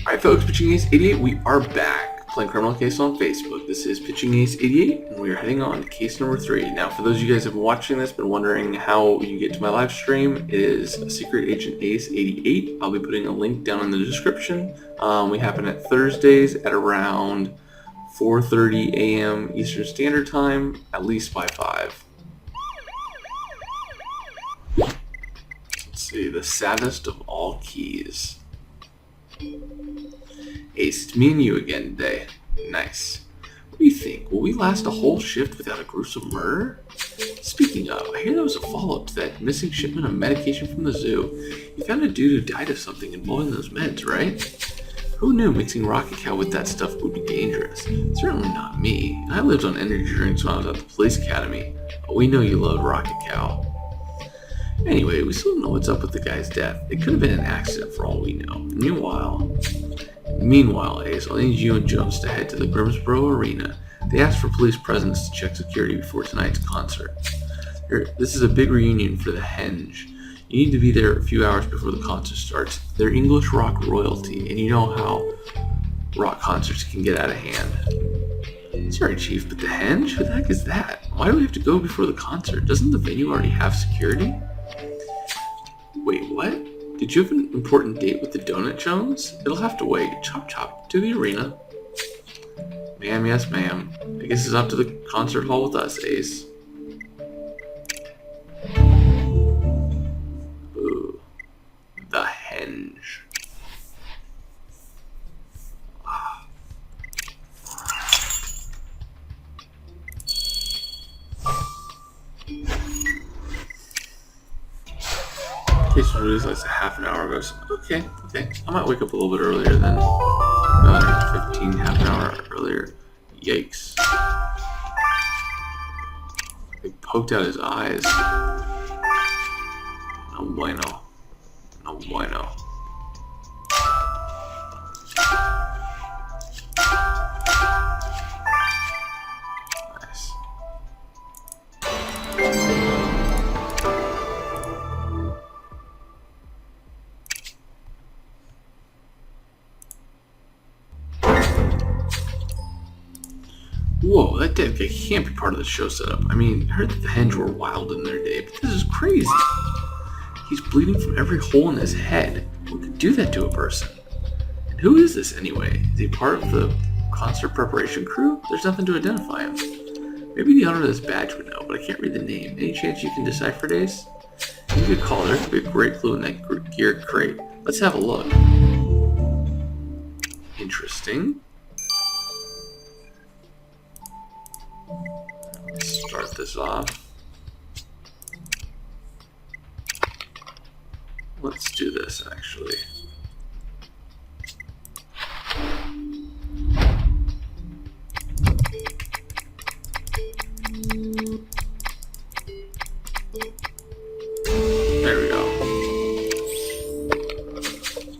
Alright folks, Pitching Ace 88, we are back playing Criminal Case on Facebook. This is Pitching Ace 88, and we are heading on to case number 3. Now, for those of you guys who have been watching this, been wondering how you get to my live stream, it is Secret Agent Ace 88. I'll be putting a link down in the description. We happen at Thursdays at around 4:30 a.m. Eastern Standard Time, at least by 5. Let's see, the saddest of all keys. Ace, it's me and you again today. Nice. What do you think? Will we last a whole shift without a gruesome murder? Speaking of, I hear there was a follow-up to that missing shipment of medication from the zoo. You found a dude who died of something involving those meds, right? Who knew mixing Rocket Cow with that stuff would be dangerous? Certainly not me. And I lived on energy drinks when I was at the police academy. But we know you loved Rocket Cow. Anyway, we still don't know what's up with the guy's death. It could have been an accident for all we know. Meanwhile, Ace, I'll need you and Jones to head to the Grimsboro Arena. They asked for police presence to check security before tonight's concert. This is a big reunion for the Henge. You need to be there a few hours before the concert starts. They're English rock royalty, and you know how rock concerts can get out of hand. Sorry, Chief, but the Henge? Who the heck is that? Why do we have to go before the concert? Doesn't the venue already have security? Wait, what? Did you have an important date with the Donut Jones? It'll have to wait. Chop chop to the arena. Ma'am, yes ma'am. I guess it's up to the concert hall with us, Ace. Ooh. The Henge. Case was released like half an hour ago, so okay. I might wake up a little bit earlier than 15, half an hour earlier. Yikes. They poked out his eyes. No bueno. No bueno. Nice. Whoa, that dead guy can't be part of the show setup. I mean, I heard that the Henge were wild in their day, but this is crazy. He's bleeding from every hole in his head. Who could do that to a person? And who is this anyway? Is he part of the concert preparation crew? There's nothing to identify him. Maybe the owner of this badge would know, but I can't read the name. Any chance you can decipher it, Ace? You could call. There could be a great clue in that gear crate. Let's have a look. Interesting. Start this off. Let's do this actually. There we go.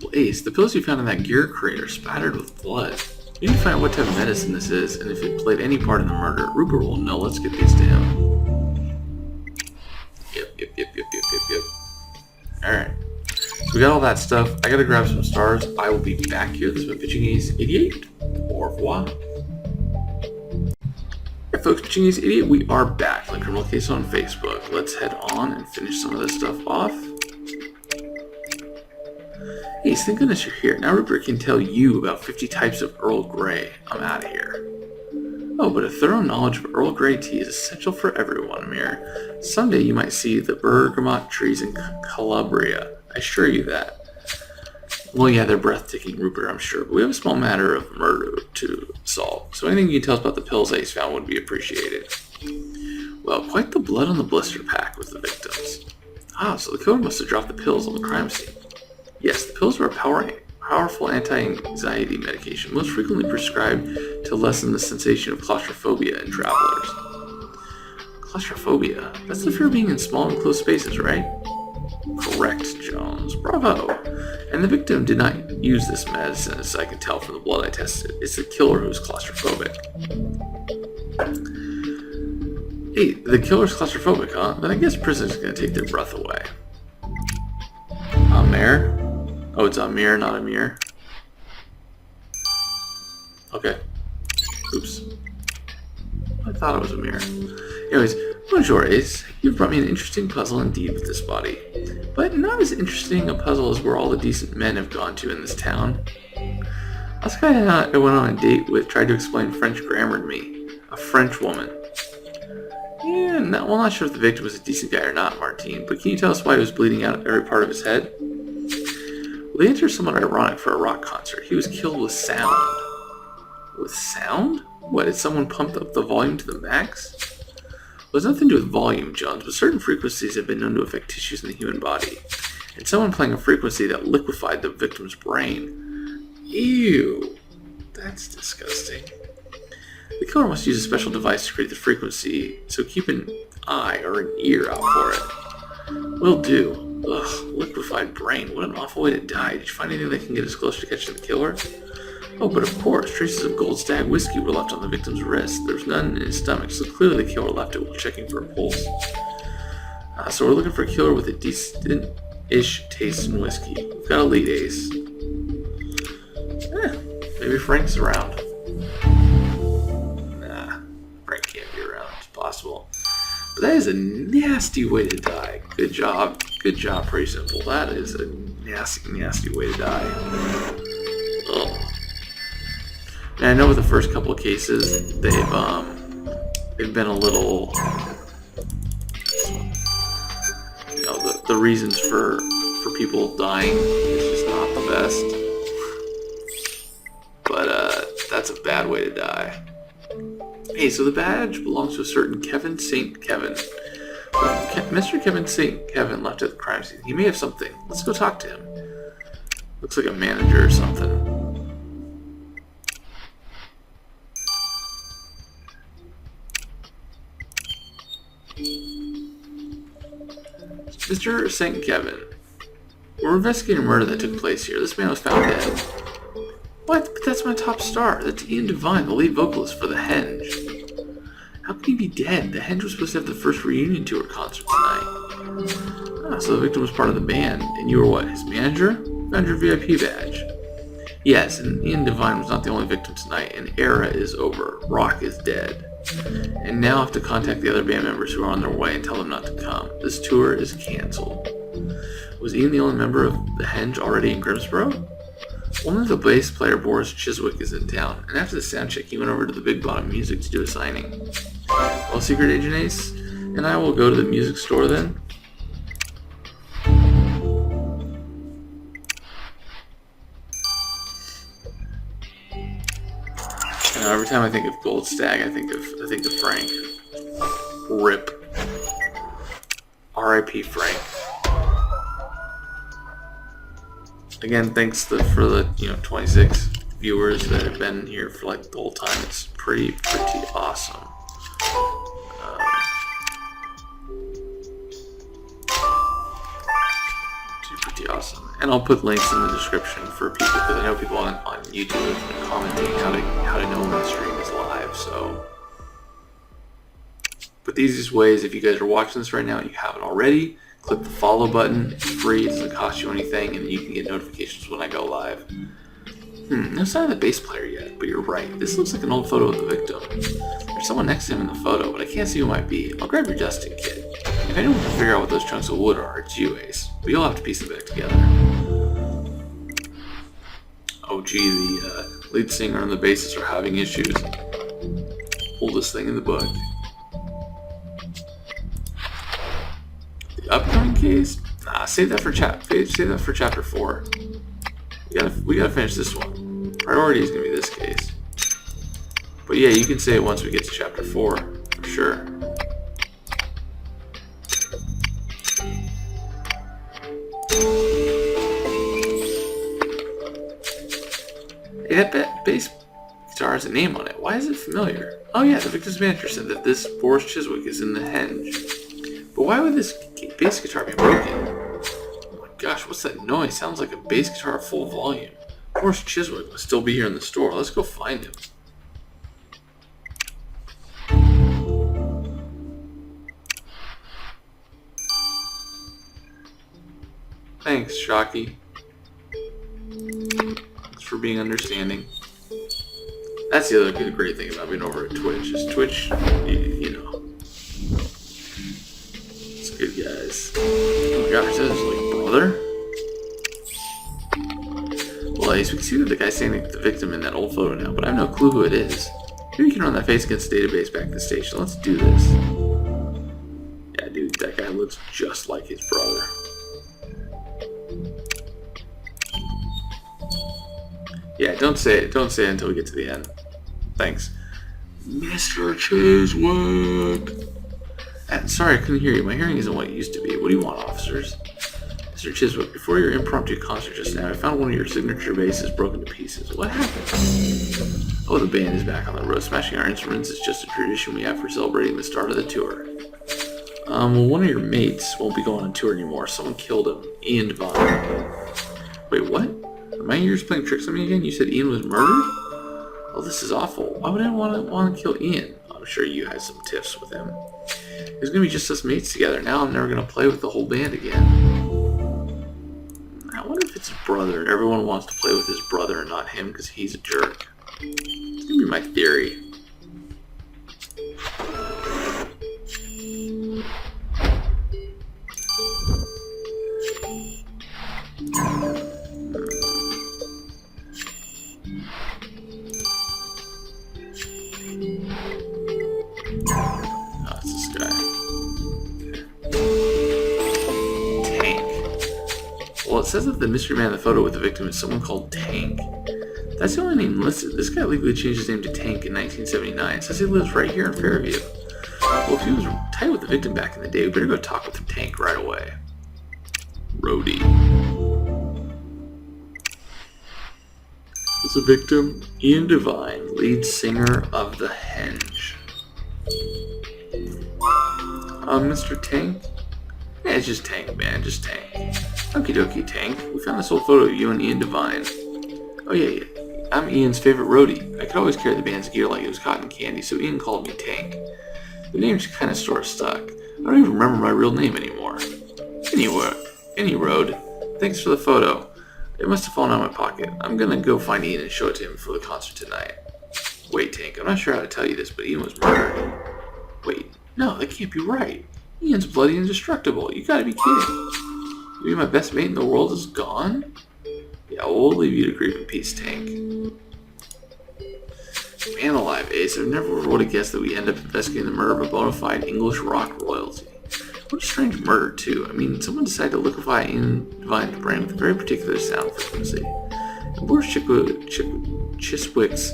Well, Ace, the pills you found in that gear crate are spattered with blood. We need to find out what type of medicine this is, and if it played any part in the murder. Rupert will know. Let's get these to him. Yep. Alright. So we got all that stuff. I gotta grab some stars. I will be back here. This has been Pitching Ace 88. Au revoir. Alright folks, Pitching Ace 88, we are back. The Criminal Case on Facebook. Let's head on and finish some of this stuff off. Ace, thank goodness you're here. Now Rupert can tell you about 50 types of Earl Grey. I'm out of here. Oh, but a thorough knowledge of Earl Grey tea is essential for everyone, Amir. Someday you might see the bergamot trees in Calabria. I assure you that. Well, yeah, they're breathtaking, Rupert, I'm sure, but we have a small matter of murder to solve. So anything you can tell us about the pills Ace found would be appreciated. Well, quite the blood on the blister pack with the victims. Ah, so the killer must have dropped the pills on the crime scene. Yes, the pills were a powerful anti-anxiety medication, most frequently prescribed to lessen the sensation of claustrophobia in travelers. Claustrophobia? That's the fear of being in small enclosed spaces, right? Correct, Jones. Bravo! And the victim did not use this medicine, as I can tell from the blood I tested. It's the killer who's claustrophobic. Hey, the killer's claustrophobic, huh? Then I guess prison's gonna take their breath away. Amir? Oh, it's Amir, not Amir. Okay. Oops. I thought it was a mirror. Anyways, bonjour, Ace. You've brought me an interesting puzzle indeed with this body. But not as interesting a puzzle as where all the decent men have gone to in this town. Last guy I went on a date with tried to explain French grammar to me. A French woman. Yeah, not sure if the victim was a decent guy or not, Martine, but can you tell us why he was bleeding out every part of his head? Well, the answer is somewhat ironic for a rock concert. He was killed with sound. With sound? What, did someone pump up the volume to the max? Well, it's nothing to do with volume, Jones, but certain frequencies have been known to affect tissues in the human body. And someone playing a frequency that liquefied the victim's brain. Ew. That's disgusting. The killer must use a special device to create the frequency, so keep an eye or an ear out for it. Will do. Ugh, liquefied brain. What an awful way to die. Did you find anything that can get us closer to catching the killer? Oh, but of course, traces of Gold Stag whiskey were left on the victim's wrist. There was none in his stomach, so clearly the killer left it while checking for a pulse. So we're looking for a killer with a decent-ish taste in whiskey. We've got a lead, Ace. Maybe Frank's around. Nah, Frank can't be around. It's possible. But that is a nasty way to die. Good job. Good job, pretty simple. That is a nasty, nasty way to die. Ugh. And I know with the first couple of cases, they've been a little, you know, the reasons for people dying is just not the best. But that's a bad way to die. Hey, so the badge belongs to a certain Kevin St. Kevin. Mr. Kevin St. Kevin left at the crime scene. He may have something. Let's go talk to him. Looks like a manager or something. Mr. St. Kevin, we're investigating a murder that took place here. This man was found dead. What? But that's my top star. That's Ian Devine, the lead vocalist for The Henge. How can he be dead? The Henge was supposed to have the first reunion tour concert tonight. So the victim was part of the band, and you were what, his manager? Found your VIP badge. Yes, and Ian Devine was not the only victim tonight. An era is over. Rock is dead. And now I have to contact the other band members who are on their way and tell them not to come. This tour is canceled. Was Ian the only member of the Henge already in Grimsboro? Only the bass player Boris Chiswick is in town, and after the sound check he went over to the Big Bottom Music to do a signing. Well, Secret Agent Ace and I will go to the music store then. You know, every time I think of Gold Stag, I think of Frank. RIP. R.I.P. Frank. Again, thanks for the 26 viewers that have been here for like the whole time. It's pretty awesome. Pretty awesome. And I'll put links in the description for people, because I know people on YouTube have been commenting how to know when the stream is live. So, but the easiest way is if you guys are watching this right now and you haven't already, click the follow button. It's free. It doesn't cost you anything, and you can get notifications when I go live. No sign of the bass player yet, but you're right. This looks like an old photo of the victim. There's someone next to him in the photo, but I can't see who it might be. I'll grab your dusting kit. If anyone can figure out what those chunks of wood are, it's you, Ace. But you'll have to piece it back together. Oh gee, the lead singer and the bassist are having issues. Oldest thing in the book. The upcoming case? Nah, save that for chapter 4. We gotta finish this one. Priority is gonna be this case. But yeah, you can say it once we get to chapter 4, for sure. Hey, that bass guitar has a name on it. Why is it familiar? Oh yeah, the victim's manager said that this Boris Chiswick is in the Henge. But why would this bass guitar be broken? Oh my gosh, what's that noise? Sounds like a bass guitar at full volume. Boris Chiswick must still be here in the store. Let's go find him. Thanks, Shocky. Thanks for being understanding. That's the other great thing about being over at Twitch. Is Twitch, you know, it's good, guys. Oh my gosh, that is like brother. Well, at least we can see that the guy's standing with the victim in that old photo now, but I have no clue who it is. Maybe we can run that face against the database back at the station. Let's do this. Yeah, dude, that guy looks just like his brother. Yeah, don't say it. Don't say it until we get to the end. Thanks. Mr. Chiswick! Sorry, I couldn't hear you. My hearing isn't what it used to be. What do you want, officers? Mr. Chiswick, before your impromptu concert just now, I found one of your signature basses broken to pieces. What happened? Oh, the band is back on the road. Smashing our instruments is just a tradition we have for celebrating the start of the tour. Well, one of your mates won't be going on tour anymore. Someone killed him. Ian Devine. Wait, what? Are my ears playing tricks on me again? You said Ian was murdered? Oh, this is awful. Why would I want to kill Ian? I'm sure you had some tiffs with him. There's going to be just us mates together. Now I'm never going to play with the whole band again. I wonder if it's his brother. Everyone wants to play with his brother and not him because he's a jerk. It's going to be my theory. Well, it says that the mystery man in the photo with the victim is someone called Tank. That's the only name listed. This guy legally changed his name to Tank in 1979. It says he lives right here in Fairview. Well, if he was tight with the victim back in the day, we better go talk with Tank right away. Roadie. Is the victim Ian Devine, lead singer of The Henge. Mr. Tank? Yeah, it's just Tank, man, just Tank. Okie dokie, Tank. We found this old photo of you and Ian Devine. Oh yeah. I'm Ian's favorite roadie. I could always carry the band's gear like it was cotton candy, so Ian called me Tank. The name just kind of sort of stuck. I don't even remember my real name anymore. Any road. Thanks for the photo. It must have fallen out of my pocket. I'm gonna go find Ian and show it to him for the concert tonight. Wait, Tank, I'm not sure how to tell you this, but Ian was murdered. Wait, no, that can't be right. Ian's bloody indestructible. You gotta be kidding. Maybe my best mate in the world is gone? Yeah, we'll leave you to grieve in peace, Tank. Man alive, Ace. I never would have guessed that we end up investigating the murder of a bona fide English rock royalty. What a strange murder, too. I mean, someone decided to liquefy Ian Devine's brain with a very particular sound frequency. And Boris Chiswick's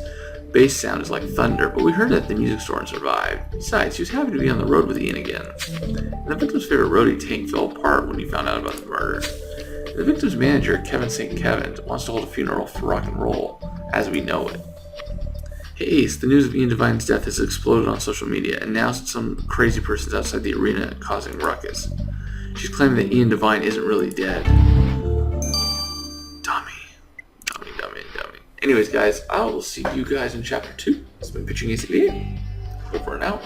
bass sound is like thunder, but we heard it at the music store and survived. Besides, he was happy to be on the road with Ian again. And the victim's favorite roadie, Tank, fell apart when he found out about the murder. And the victim's manager, Kevin St. Kevin, wants to hold a funeral for rock and roll, as we know it. Hey Ace, the news of Ian Devine's death has exploded on social media, and now some crazy person's outside the arena causing ruckus. She's claiming that Ian Devine isn't really dead. Dummy. Anyways, guys, I will see you guys in Chapter 2. It's been Pitching ACV. Over and out.